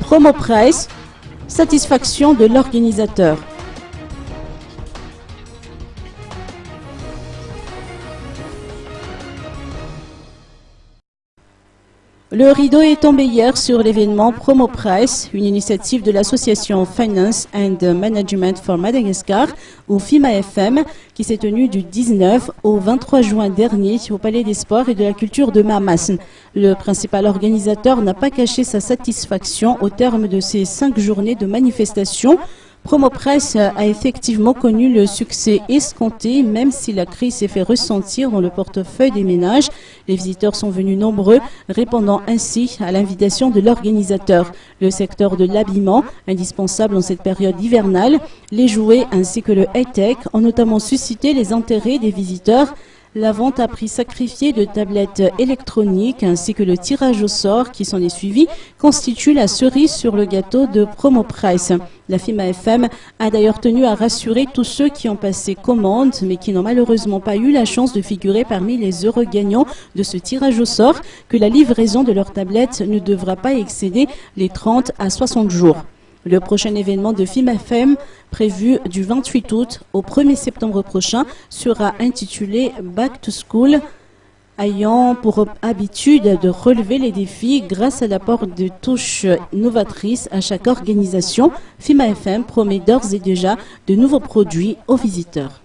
Promo Price, satisfaction de l'organisateur. Le rideau est tombé hier sur l'événement Promo Price, une initiative de l'association Finance and Management for Madagascar, ou FIMA-FM, qui s'est tenue du 19 au 23 juin dernier au Palais des Sports et de la Culture de Mamasne. Le principal organisateur n'a pas caché sa satisfaction au terme de ces 5 journées de manifestation. Promo Price a effectivement connu le succès escompté, même si la crise s'est fait ressentir dans le portefeuille des ménages. Les visiteurs sont venus nombreux, répondant ainsi à l'invitation de l'organisateur. Le secteur de l'habillement, indispensable en cette période hivernale, les jouets ainsi que le high-tech ont notamment suscité les intérêts des visiteurs. La vente à prix sacrifié de tablettes électroniques ainsi que le tirage au sort qui s'en est suivi constitue la cerise sur le gâteau de Promo Price. La FIMA-FM a d'ailleurs tenu à rassurer tous ceux qui ont passé commande mais qui n'ont malheureusement pas eu la chance de figurer parmi les heureux gagnants de ce tirage au sort que la livraison de leurs tablettes ne devra pas excéder les 30 à 60 jours. Le prochain événement de FIMA-FM, prévu du 28 août au 1er septembre prochain, sera intitulé Back to School, ayant pour habitude de relever les défis grâce à l'apport de touches novatrices à chaque organisation. FIMA-FM promet d'ores et déjà de nouveaux produits aux visiteurs.